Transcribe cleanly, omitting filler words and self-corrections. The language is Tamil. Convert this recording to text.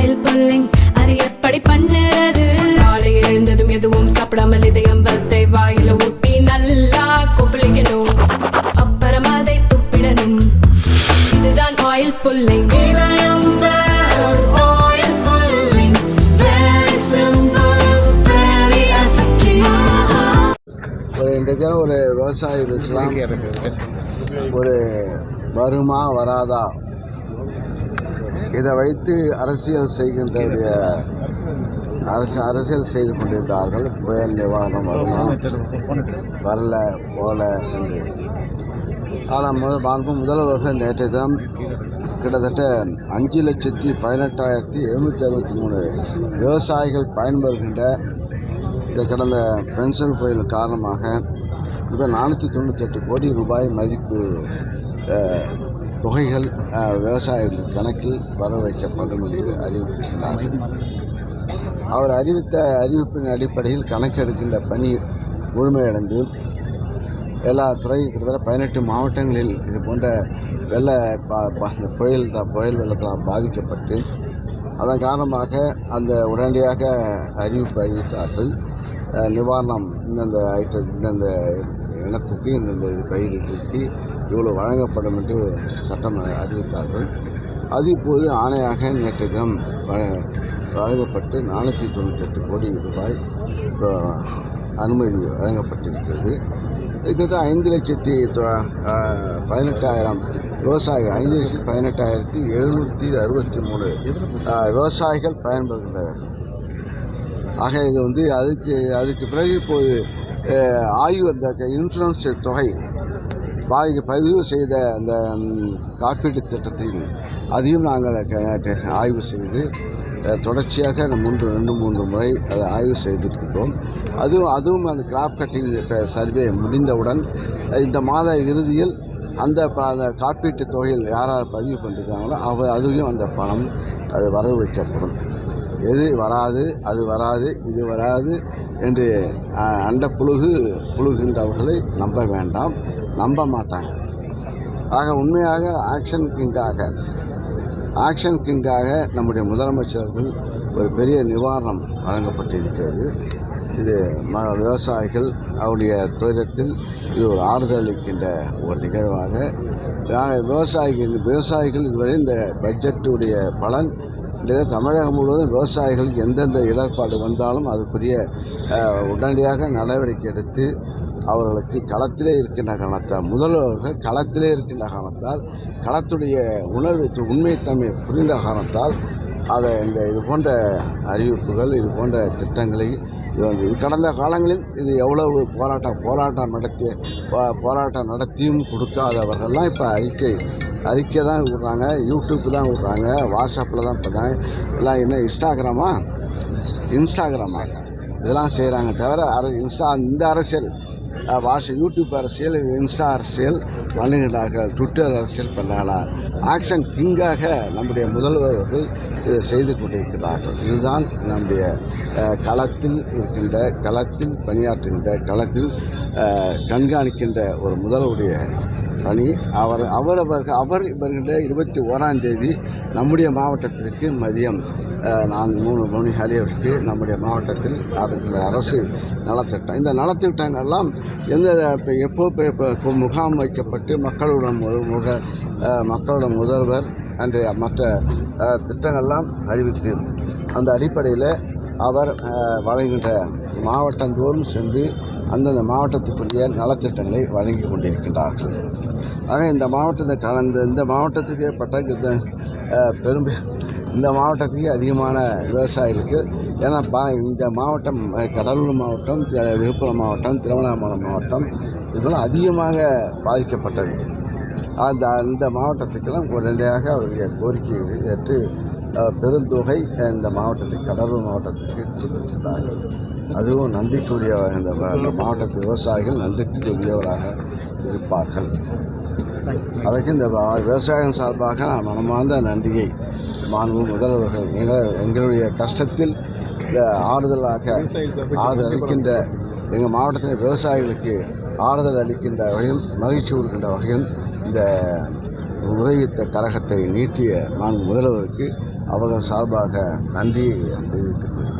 ஆயில் புல்லிங் அது எப்படி பண்ணுறது? காலையில் எழுந்ததும் எதுவும் சாப்பிடாமல் இதயம் வளத்தை வாயில ஊத்தி நல்லா கொப்பளிக்கணும், அப்புறம் அதை துப்பிடணும். இதுதான் ஆயில் புல்லிங். இன்றைக்கு ஒரு விவசாயி ஒரு வருமா வராதா இதை வைத்து அரசியல் செய்கின்றவருடைய அரசியல் செய்து கொண்டிருந்தார்கள். புயல் நிவாரணம் வருமா வரல போல என்று. ஆனால் முதல்வர்கள் நேற்றைய தினம் கிட்டத்தட்ட 5,18,763 விவசாயிகள் பயன்பெறுகின்ற இந்த கடந்த பென்ஷன் புயல் காரணமாக இப்போ 498 கோடி ரூபாய் மதிப்பு தொகைகள் விவசாயிகள் கணக்கில் வர வைக்கப்படும் என்று அறிவித்திருக்கிறார்கள். அவர் அறிவித்த அறிவிப்பின் அடிப்படையில் கணக்கெடுக்கின்ற பணி முழுமையடைந்து எல்லா துறையும் கிட்டத்தட்ட 18 மாவட்டங்களில் இது போன்ற புயல் வெள்ளத்தால் பாதிக்கப்பட்டு அதன் காரணமாக அந்த உடனடியாக அறிவித்தார்கள். நிவாரணம் இந்தந்த இனத்துக்கு இந்தந்த பயிர்களுக்கு இவ்வளோ வழங்கப்படும் என்று சட்டம் அறிவித்தார்கள். அது இப்போது ஆணையாக நேற்று தினம் வழங்கப்பட்டு 498 கோடி ரூபாய் அனுமதி வழங்கப்பட்டிருக்கிறது. கிட்டத்தட்ட 5,18,000 விவசாயிகள் 5,18,763 விவசாயிகள் பயன்படுகின்றனர். ஆக இது அதுக்கு பிறகு இப்போது ஆய்வு அந்த இன்சூரன்ஸ் தொகை பதிவு செய்த அந்த காப்பீட்டு திட்டத்தில் அதையும் நாங்கள் ஆய்வு செய்து தொடர்ச்சியாக 2-3 முறை அதை ஆய்வு செய்திருக்கிறோம். அதுவும் அந்த கிராப் கட்டிங் சர்வே முடிந்தவுடன் இந்த மாத இறுதியில் அந்த காப்பீட்டு தொகையில் யார் பதிவு பண்ணியிருக்காங்களோ அதுவும் அந்த பணம் அது வரவு வைக்கப்படும். எது வராது அது வராது இது வராது என்று அண்ட புழுகின்றவர்களை நம்ப வேண்டாம், நம்ப மாட்டாங்க. ஆக உண்மையாக ஆக்ஷன் கிங்காக நம்முடைய முதலமைச்சர்கள் ஒரு பெரிய நிவாரணம் வழங்கப்பட்டிருக்கிறது. இது விவசாயிகள் அவருடைய துயரத்தில் இது ஒரு ஆறுதல் அளிக்கின்ற ஒரு நிகழ்வாக விவசாயிகள் இதுவரை இந்த பட்ஜெட்டுடைய பலன் தமிழகம் முழுவதும் விவசாயிகளுக்கு எந்தெந்த இடர்பாடு வந்தாலும் அதுக்குரிய உடனடியாக நடவடிக்கை எடுத்து அவர்களுக்கு களத்திலே இருக்கின்ற காரணத்தால் முதல்வர்கள் களத்திலே இருக்கின்ற காரணத்தால் களத்துடைய உண்மைத்தன்மை புரிந்த காரணத்தால் அதை இது போன்ற அறிவிப்புகள் இது போன்ற திட்டங்களை கடந்த காலங்களில் இது எவ்வளவு போராட்டம் நடத்தியும் கொடுக்காதவர்கள்லாம் இப்போ அறிக்கை தான் விடுறாங்க, யூடியூப் தான் விடுறாங்க, வாட்ஸ்அப்பில் தான் பண்ணுறாங்க. எல்லாம் என்ன இன்ஸ்டாகிராமா இதெல்லாம் செய்கிறாங்க தவிர இந்த அரசியல் யூடியூப் அரசியல், இன்ஸ்டா அரசியல் பண்ணுகிறார்கள், ட்விட்டர் அரசியல் பண்ணுறாங்களா? ஆக்ஷன் கிங்காக நம்முடைய முதல்வர்கள் இதை செய்து கொண்டிருக்கிறார்கள். இதுதான் நம்முடைய களத்தில் பணியாற்றுகின்ற களத்தில் கண்காணிக்கின்ற ஒரு முதல்வருடைய பணி. அவர் வருகின்ற 21ஆம் தேதி நம்முடைய மாவட்டத்திற்கு மதியம் 4-3 மணி அளவிற்கு நம்முடைய மாவட்டத்தில் நடக்கின்ற அரசு நலத்திட்டம், இந்த நலத்திட்டங்கள்லாம் எப்போ முகாம் வைக்கப்பட்டு மக்களுடன் முதல்வர் அன்று மற்ற திட்டங்கள்லாம் அறிவித்து அந்த அடிப்படையில் அவர் வழங்குகின்ற மாவட்டந்தோறும் சென்று அந்தந்த மாவட்டத்துக்குரிய நலத்திட்டங்களை வழங்கி கொண்டிருக்கின்றார்கள். ஆக இந்த மாவட்டத்துக்கு ஏற்பட்ட இந்த மாவட்டத்துக்கு அதிகமான விவசாயிகளுக்கு ஏன்னா இந்த மாவட்டம் கடலூர் மாவட்டம், விழுப்புரம் மாவட்டம், திருவண்ணாமலை மாவட்டம் இதெல்லாம் அதிகமாக பாதிக்கப்பட்டது. இந்த மாவட்டத்துக்கெல்லாம் உடனடியாக அவருடைய கோரிக்கையை ஏற்று பெருந்தொகை இந்த மாவட்டத்துக்கு கடலூர் மாவட்டத்துக்கு கொடுத்திருக்கிறார்கள். அதுவும் நன்றிக்குரிய இந்த மாவட்டத்து விவசாயிகள் நன்றிக்குரியவராக இருப்பார்கள். அதற்கு இந்த விவசாயம் சார்பாக நான் மனமார்ந்த நன்றியை மாண்பு முதல்வர்கள் எங்களுடைய கஷ்டத்தில் ஆறுதல் அளிக்கின்ற எங்கள் மாவட்டத்தில் விவசாயிகளுக்கு ஆறுதல் அளிக்கின்ற வகையில் மகிழ்ச்சி கொடுக்கின்ற வகையில் இந்த உதவி கழகத்தை நீட்டிய மாண்பு முதல்வருக்கு அவர்கள் சார்பாக நன்றி தெரிவித்துக் கொள்கிறேன்.